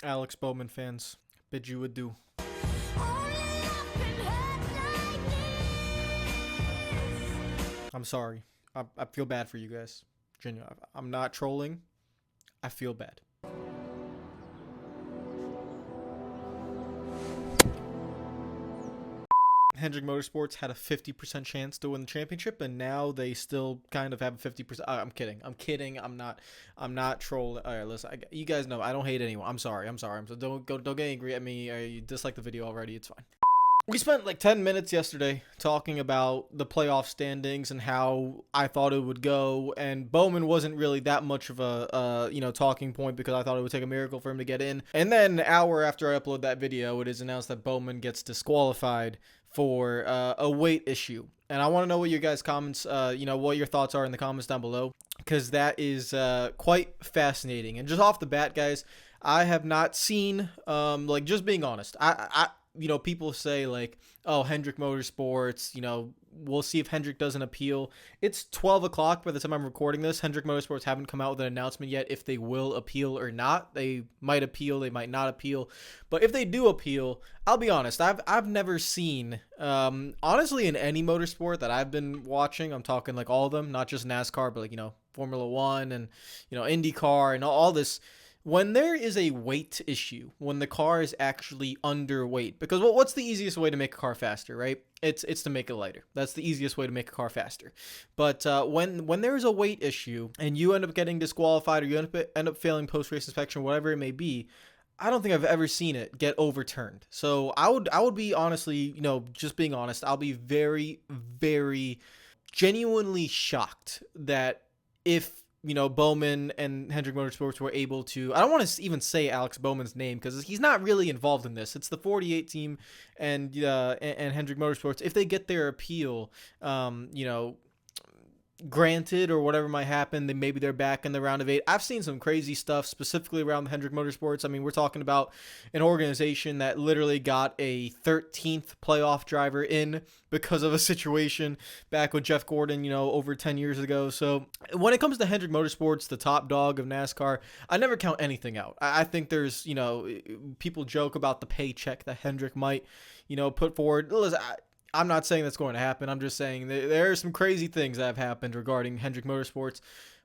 Alex Bowman fans, bid you adieu. I'm sorry. I feel bad for you guys. Genuine. I'm not trolling. I feel bad. Hendrick Motorsports had a 50% chance to win the championship, and now they still kind of have a 50%. I'm kidding. I'm not trolling. All right, listen. You guys know I don't hate anyone. I'm sorry. So don't get angry at me. You dislike the video already. It's fine. We spent like 10 minutes yesterday talking about the playoff standings and how I thought it would go, and Bowman wasn't really that much of a talking point because I thought it would take a miracle for him to get in. And then an hour after I upload that video, it is announced that Bowman gets disqualified for a weight issue. And I want to know what your guys' comments, what your thoughts are in the comments down below, because that is quite fascinating. And just off the bat, guys, I have not seen, just being honest, I people say like, oh, Hendrick Motorsports, we'll see if Hendrick doesn't appeal. It's 12 o'clock by the time I'm recording this. Hendrick Motorsports haven't come out with an announcement yet if they will appeal or not. They might appeal, they might not appeal. But if they do appeal, I'll be honest, I've never seen, honestly, in any motorsport that I've been watching, I'm talking like all of them, not just NASCAR, but like, Formula One and, IndyCar and all this. When there is a weight issue, when the car is actually underweight, because what's the easiest way to make a car faster, right? It's to make it lighter. That's the easiest way to make a car faster. But when there is a weight issue and you end up getting disqualified or you end up failing post-race inspection, whatever it may be, I don't think I've ever seen it get overturned. So I would be honestly, just being honest, I'll be very, very genuinely shocked that if Bowman and Hendrick Motorsports were able to, I don't want to even say Alex Bowman's name because he's not really involved in this. It's the 48 team and Hendrick Motorsports. If they get their appeal, granted or whatever might happen, then maybe they're back in the round of 8. I've seen some crazy stuff specifically around the Hendrick Motorsports. I mean, we're talking about an organization that literally got a 13th playoff driver in because of a situation back with Jeff Gordon, over 10 years ago. So when it comes to Hendrick Motorsports, the top dog of NASCAR, I never count anything out. I think there's, people joke about the paycheck that Hendrick might, put forward. Listen, I'm not saying that's going to happen. I'm just saying there are some crazy things that have happened regarding Hendrick Motorsports.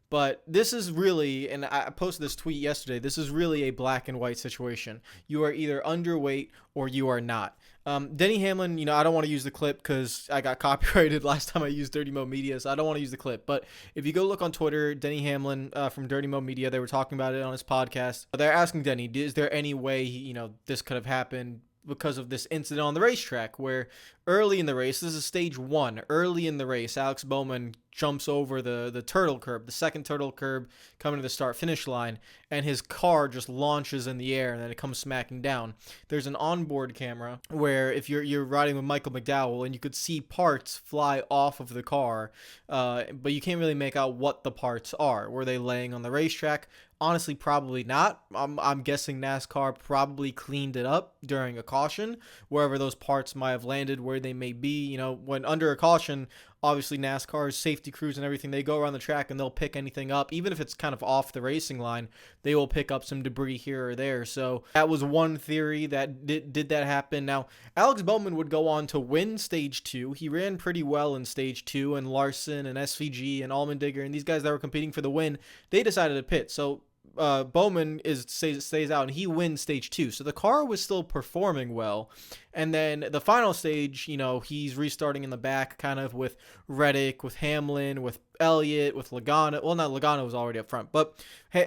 But this is really, and I posted this tweet yesterday, this is really a black and white situation. You are either underweight or you are not. Denny Hamlin, I don't want to use the clip because I got copyrighted last time I used Dirty Mo Media, so I don't want to use the clip. But if you go look on Twitter, Denny Hamlin from Dirty Mo Media, they were talking about it on his podcast. They're asking Denny, is there any way, this could have happened because of this incident on the racetrack where early in the race, this is stage 1, early in the race, Alex Bowman jumps over the turtle curb, the second turtle curb coming to the start-finish line, and his car just launches in the air and then it comes smacking down. There's an onboard camera where if you're riding with Michael McDowell and you could see parts fly off of the car, but you can't really make out what the parts are. Were they laying on the racetrack? Honestly, probably not. I'm guessing NASCAR probably cleaned it up during a caution, wherever those parts might have landed, where they may be. When under a caution, obviously NASCAR's safety crews and everything, they go around the track and they'll pick anything up. Even if it's kind of off the racing line, they will pick up some debris here or there. So that was one theory that did that happen. Now, Alex Bowman would go on to win Stage 2. He ran pretty well in Stage 2, and Larson and SVG and Allmendinger and these guys that were competing for the win, they decided to pit. So Bowman stays out and he wins Stage 2. So the car was still performing well. And then the final stage, he's restarting in the back kind of with Reddick, with Hamlin, with Elliott, with Logano. Well, not Logano was already up front, but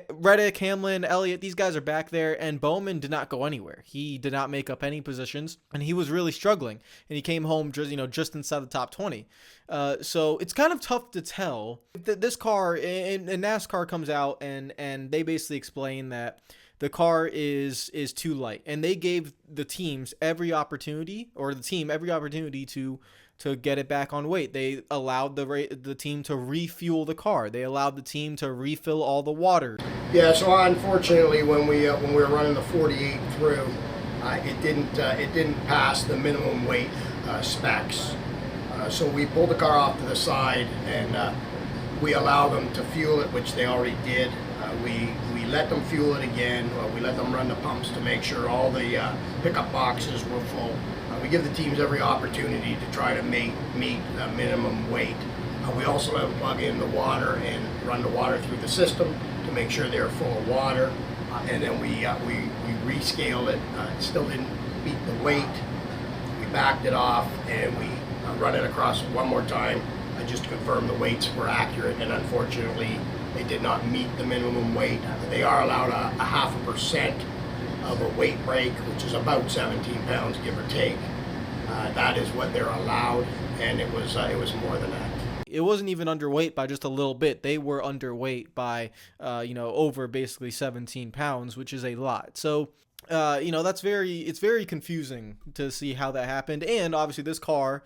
Reddick, Hamlin, Elliott, these guys are back there, and Bowman did not go anywhere. He did not make up any positions, and he was really struggling, and he came home just inside the top 20. So it's kind of tough to tell. This car, in NASCAR comes out, and they basically explain that the car is too light, and they gave the teams every opportunity, to get it back on weight. They allowed the team to refuel the car. They allowed the team to refill all the water. Yeah, so unfortunately, when we were running the 48 through, it didn't pass the minimum weight specs. So we pulled the car off to the side and we allowed them to fuel it, which they already did. We let them fuel it again. We let them run the pumps to make sure all the pickup boxes were full. We give the teams every opportunity to try to meet the minimum weight. We also have plug in the water and run the water through the system to make sure they're full of water. And then we rescaled it. It still didn't meet the weight. We backed it off and we run it across one more time just to confirm the weights were accurate. And unfortunately, they did not meet the minimum weight. They are allowed a 0.5% of a weight break, which is about 17 pounds, give or take. That is what they're allowed, and it was more than that. It wasn't even underweight by just a little bit. They were underweight by, over basically 17 pounds, which is a lot. So, it's very confusing to see how that happened. And obviously this car,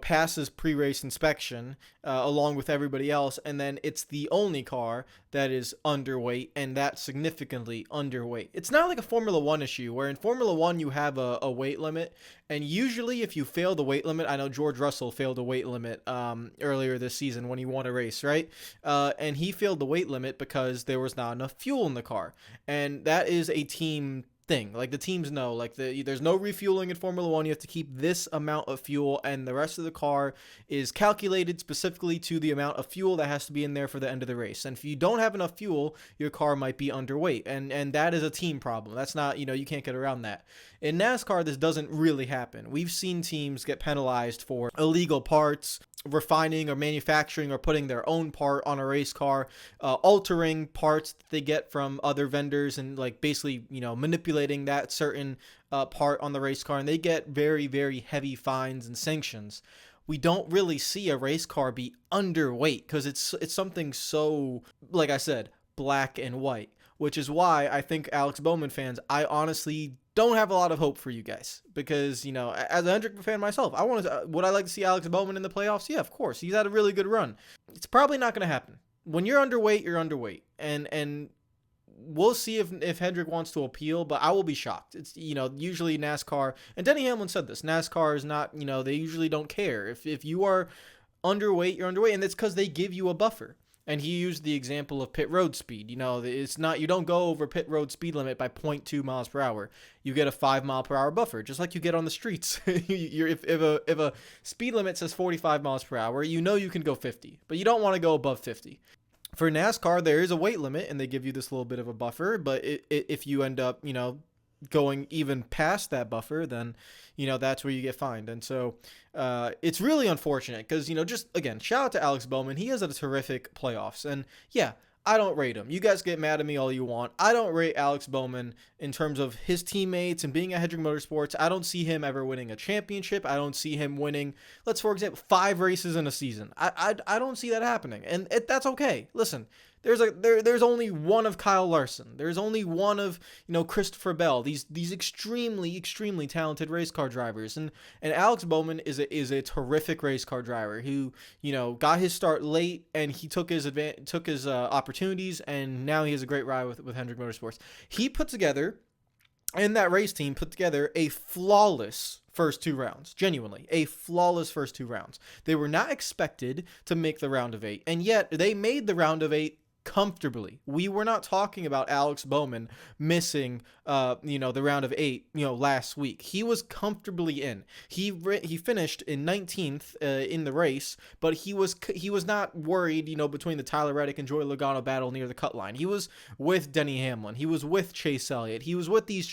passes pre-race inspection along with everybody else, and then it's the only car that is underweight, and that's significantly underweight. It's not like a Formula One issue, where in Formula One you have a weight limit, and usually if you fail the weight limit, I know George Russell failed a weight limit earlier this season when he won a race, right? And he failed the weight limit because there was not enough fuel in the car, and that is a team thing. Like, the teams know, like, there's no refueling in Formula One. You have to keep this amount of fuel, and the rest of the car is calculated specifically to the amount of fuel that has to be in there for the end of the race. And if you don't have enough fuel, your car might be underweight, and that is a team problem. That's not, you can't get around that. In NASCAR, this doesn't really happen. We've seen teams get penalized for illegal parts, refining or manufacturing or putting their own part on a race car, altering parts that they get from other vendors, and like basically, manipulating that certain part on the race car, and they get very, very heavy fines and sanctions. We don't really see a race car be underweight because it's something so, like I said, black and white, which is why I think Alex Bowman fans, I honestly don't have a lot of hope for you guys, because, as a Hendrick fan myself, would I like to see Alex Bowman in the playoffs? Yeah, of course. He's had a really good run. It's probably not going to happen. When you're underweight, you're underweight. And we'll see if Hendrick wants to appeal, but I will be shocked. It's, usually NASCAR, and Denny Hamlin said this, NASCAR is not, they usually don't care. If you are underweight, you're underweight, and it's because they give you a buffer. And he used the example of pit road speed. It's not, you don't go over pit road speed limit by 0.2 miles per hour. You get a 5 mile per hour buffer, just like you get on the streets. If a speed limit says 45 miles per hour, you can go 50, but you don't want to go above 50. For NASCAR, there is a weight limit, and they give you this little bit of a buffer. But if you end up, going even past that buffer, then that's where you get fined. And so it's really unfortunate because just again, shout out to Alex Bowman. He has a terrific playoffs, and yeah, I don't rate him. You guys get mad at me all you want. I don't rate Alex Bowman in terms of his teammates and being at Hendrick Motorsports. I don't see him ever winning a championship. I don't see him winning, for example, 5 races in a season. I don't see that happening, and that's okay. Listen, there's only one of Kyle Larson. There's only one of Christopher Bell. These extremely, extremely talented race car drivers, and Alex Bowman is a terrific race car driver who got his start late, and he took his opportunities, and now he has a great ride with Hendrick Motorsports. He put together, and that race team put together, a flawless first 2 rounds. Genuinely, a flawless first 2 rounds. They were not expected to make the round of 8, and yet they made the round of 8 comfortably. We were not talking about Alex Bowman missing the round of 8 last week. He was comfortably in. He finished in 19th in the race, but he was not worried between the Tyler Reddick and Joey Logano battle near the cut line. He was with Denny Hamlin. He was with Chase Elliott. He was with these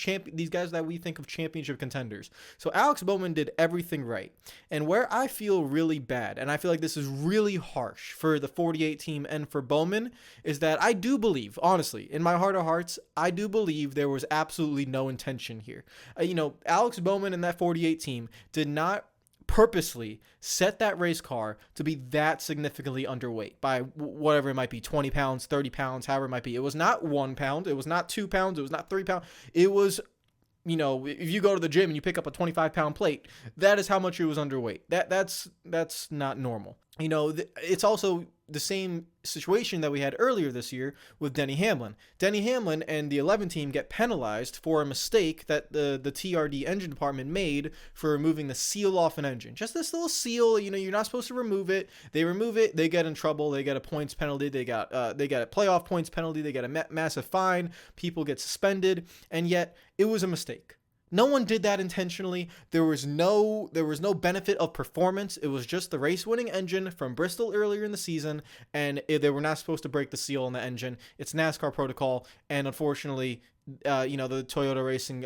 guys that we think of championship contenders. So Alex Bowman did everything right. And where I feel really bad, and I feel like this is really harsh for the 48 team and for Bowman, is that I do believe, honestly, in my heart of hearts, I do believe there was absolutely no intention here. Alex Bowman and that 48 team did not purposely set that race car to be that significantly underweight by whatever it might be, 20 pounds, 30 pounds, however it might be. It was not 1 pound. It was not 2 pounds. It was not 3 pounds. It was, if you go to the gym and you pick up a 25-pound plate, that is how much it was underweight. That's not normal. It's also the same situation that we had earlier this year with Denny Hamlin. Denny Hamlin and the 11 team get penalized for a mistake that the TRD engine department made for removing the seal off an engine. Just this little seal, you're not supposed to remove it. They remove it, they get in trouble. They get a points penalty. They got a playoff points penalty. They get a massive fine. People get suspended, and yet it was a mistake. No one did that intentionally. There was no benefit of performance. It was just the race-winning engine from Bristol earlier in the season, and they were not supposed to break the seal on the engine. It's NASCAR protocol, and unfortunately, the Toyota Racing,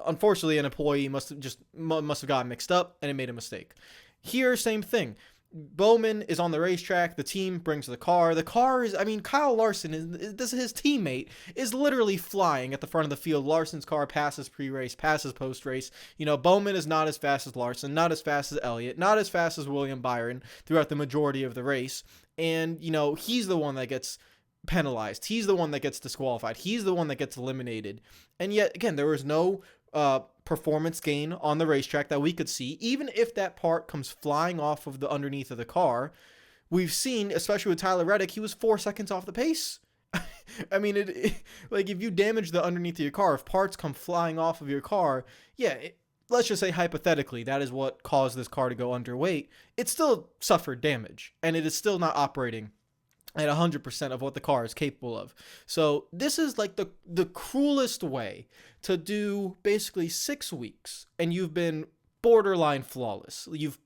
unfortunately, an employee must have gotten mixed up, and it made a mistake. Here, same thing. Bowman is on the racetrack. The team brings the car. The car is, Kyle Larson, his teammate, is literally flying at the front of the field. Larson's car passes pre-race, passes post-race. Bowman is not as fast as Larson, not as fast as Elliott, not as fast as William Byron throughout the majority of the race. And, he's the one that gets penalized. He's the one that gets disqualified. He's the one that gets eliminated. And yet, again, there was no performance gain on the racetrack that we could see. Even if that part comes flying off of the underneath of the car, we've seen, especially with Tyler Reddick, he was 4 seconds off the pace. Like if you damage the underneath of your car, if parts come flying off of your car, let's just say hypothetically that is what caused this car to go underweight. It still suffered damage, and it is still not operating at 100% of what the car is capable of. So this is like the cruelest way to do basically 6 weeks, and you've been borderline flawless. You've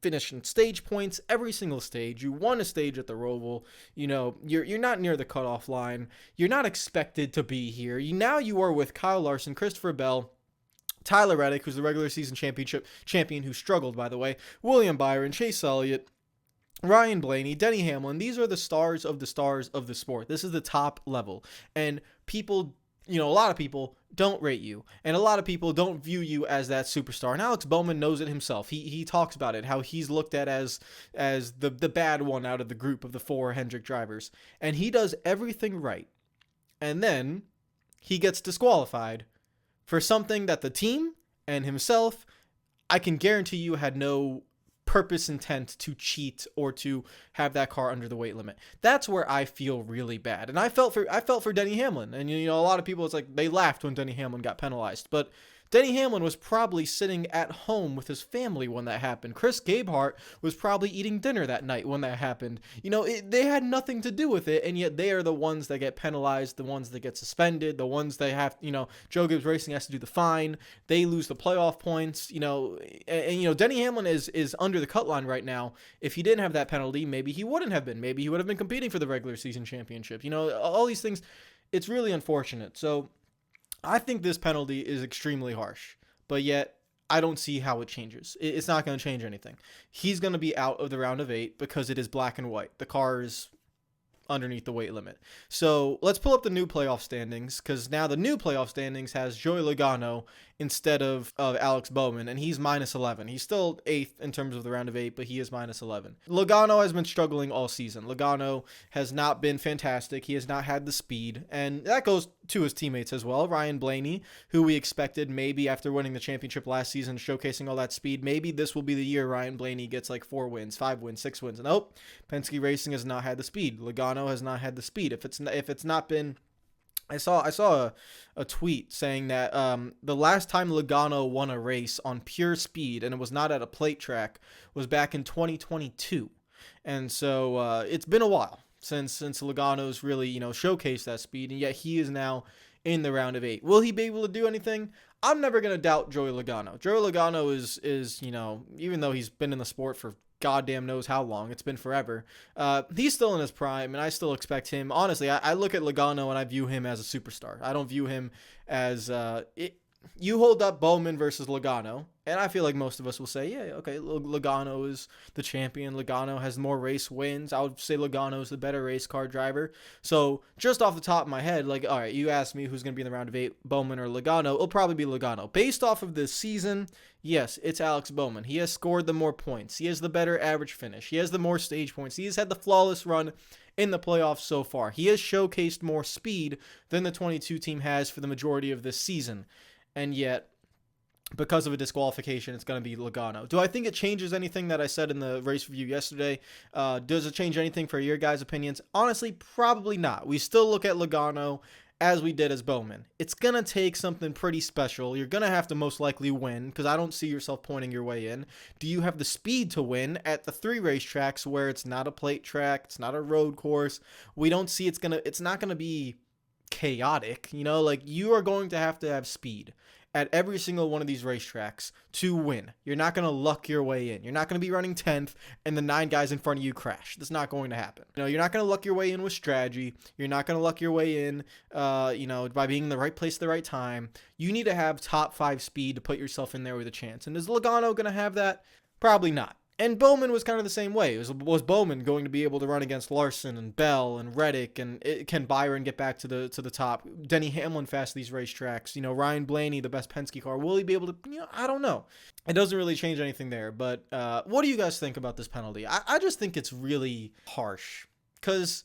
finished in stage points every single stage. You won a stage at the Roval. You're not near the cutoff line. You're not expected to be here. Now you are with Kyle Larson, Christopher Bell, Tyler Reddick, who's the regular season champion who struggled, by the way, William Byron, Chase Elliott, Ryan Blaney, Denny Hamlin. These are the stars of the sport. This is the top level. And people, a lot of people don't rate you. And a lot of people don't view you as that superstar. And Alex Bowman knows it himself. He talks about it, how he's looked at as the bad one out of the group of the 4 Hendrick drivers. And he does everything right. And then he gets disqualified for something that the team and himself, I can guarantee you, had no purpose intent to cheat or to have that car under the weight limit. That's where I feel really bad. And I felt for Denny Hamlin. And a lot of people, it's like they laughed when Denny Hamlin got penalized, but Denny Hamlin was probably sitting at home with his family when that happened. Chris Gabehart was probably eating dinner that night when that happened. They had nothing to do with it, and yet they are the ones that get penalized, the ones that get suspended, the ones that have, Joe Gibbs Racing has to do the fine. They lose the playoff points, and Denny Hamlin is under the cut line right now. If he didn't have that penalty, maybe he wouldn't have been. Maybe he would have been competing for the regular season championship. All these things, it's really unfortunate. So I think this penalty is extremely harsh, but yet I don't see how it changes. It's not going to change anything. He's going to be out of the round of 8 because it is black and white. The car is underneath the weight limit. So let's pull up the new playoff standings, because now the new playoff standings has Joey Logano instead of Alex Bowman, and he's minus 11. He's still 8th in terms of the round of 8, but he is minus 11. Logano has been struggling all season. Logano has not been fantastic. He has not had the speed, and that goes to his teammates as well. Ryan Blaney, who we expected maybe after winning the championship last season, showcasing all that speed, maybe this will be the year Ryan Blaney gets like 4 wins, 5 wins, 6 wins. Nope, Penske Racing has not had the speed. Logano has not had the speed. If it's not been, I saw a tweet saying that the last time Logano won a race on pure speed, and it was not at a plate track, was back in 2022. And so it's been a while since Logano's really, showcased that speed, and yet he is now in the round of 8. Will he be able to do anything? I'm never going to doubt Joey Logano. Joey Logano is, even though he's been in the sport for goddamn knows how long, it's been forever, he's still in his prime, and I still expect him. Honestly, I look at Logano and I view him as a superstar. I don't view him as you hold up Bowman versus Logano, and I feel like most of us will say, yeah, okay, Logano is the champion. Logano has more race wins. I would say Logano is the better race car driver. So just off the top of my head, like, all right, you asked me who's going to be in the round of 8, Bowman or Logano. It'll probably be Logano. Based off of this season, yes, it's Alex Bowman. He has scored the more points. He has the better average finish. He has the more stage points. He has had the flawless run in the playoffs so far. He has showcased more speed than the 22 team has for the majority of this season. And yet, because of a disqualification, it's going to be Logano. Do I think it changes anything that I said in the race review yesterday? Does it change anything for your guys' opinions? Honestly, probably not. We still look at Logano as we did as Bowman. It's going to take something pretty special. You're going to have to most likely win, because I don't see yourself pointing your way in. Do you have the speed to win at the 3 racetracks where it's not a plate track, it's not a road course? We don't see it's not going to be chaotic, like you are going to have speed at every single one of these racetracks to win. You're not going to luck your way in. You're not going to be running 10th and the 9 guys in front of you crash. That's not going to happen. You're not going to luck your way in with strategy. You're not going to luck your way in, by being in the right place at the right time. You need to have top 5 speed to put yourself in there with a chance. And is Logano going to have that? Probably not. And Bowman was kind of the same way. Was Bowman going to be able to run against Larson and Bell and Reddick, and can Byron get back to the top? Denny Hamlin fast these racetracks. Ryan Blaney, the best Penske car. Will he be able to? I don't know. It doesn't really change anything there. But what do you guys think about this penalty? I just think it's really harsh because,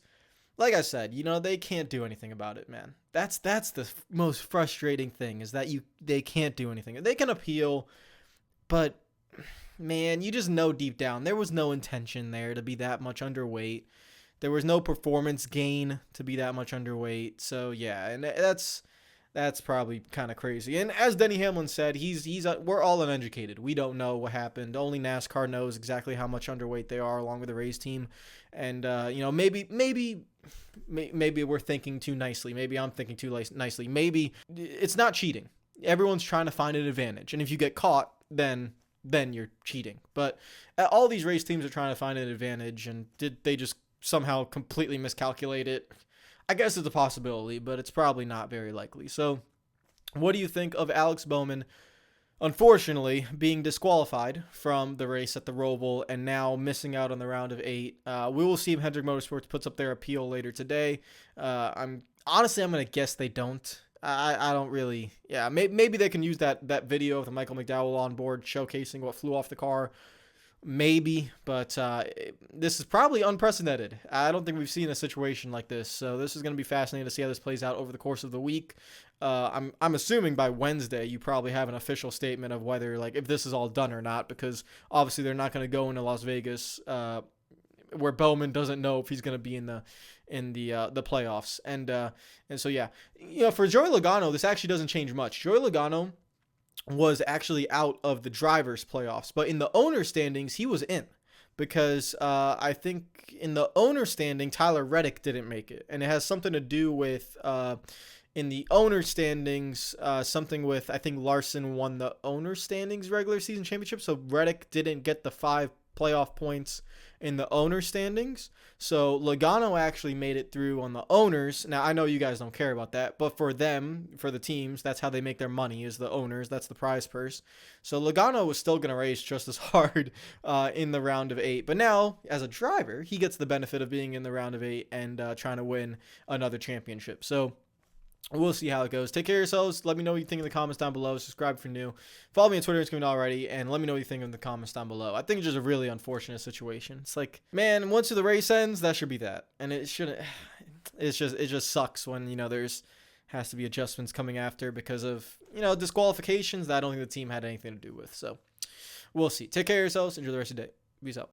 like I said, they can't do anything about it, man. That's the most frustrating thing, is that they can't do anything. They can appeal, but man, you just know deep down there was no intention there to be that much underweight. There was no performance gain to be that much underweight. So yeah, and that's probably kind of crazy. And as Denny Hamlin said, we're all uneducated. We don't know what happened. Only NASCAR knows exactly how much underweight they are, along with the race team. And maybe we're thinking too nicely. Maybe I'm thinking too nicely. Maybe it's not cheating. Everyone's trying to find an advantage, and if you get caught, then you're cheating. But all these race teams are trying to find an advantage, and did they just somehow completely miscalculate it? I guess it's a possibility, but it's probably not very likely. So what do you think of Alex Bowman, unfortunately, being disqualified from the race at the Roval and now missing out on the round of 8? We will see if Hendrick Motorsports puts up their appeal later today. I'm going to guess they don't. I don't really, maybe they can use that video of the Michael McDowell on board showcasing what flew off the car. Maybe, but this is probably unprecedented. I don't think we've seen a situation like this, so this is going to be fascinating to see how this plays out over the course of the week. I'm assuming by Wednesday you probably have an official statement of whether, if this is all done or not, because obviously they're not going to go into Las Vegas where Bowman doesn't know if he's going to be in the playoffs. And so yeah, for Joey Logano, this actually doesn't change much. Joey Logano was actually out of the drivers' playoffs, but in the owner standings he was in, because I think in the owner standing Tyler Reddick didn't make it, and it has something to do with in the owner standings something with, I think Larson won the owner standings regular season championship, so Reddick didn't get the 5 playoff points in the owner standings. So Logano actually made it through on the owners. Now, I know you guys don't care about that, but for them, for the teams, that's how they make their money, is the owners. That's the prize purse. So Logano was still going to race just as hard in the round of 8. But now, as a driver, he gets the benefit of being in the round of 8 and trying to win another championship. So we'll see how it goes. Take care of yourselves. Let me know what you think in the comments down below. Subscribe if you're new. Follow me on Twitter if you're not already, and let me know what you think in the comments down below. I think it's just a really unfortunate situation. It's like, man, once the race ends, that should be that. And it shouldn't. It just sucks when, there's has to be adjustments coming after because of, disqualifications that I don't think the team had anything to do with. So we'll see. Take care of yourselves. Enjoy the rest of the day. Peace out.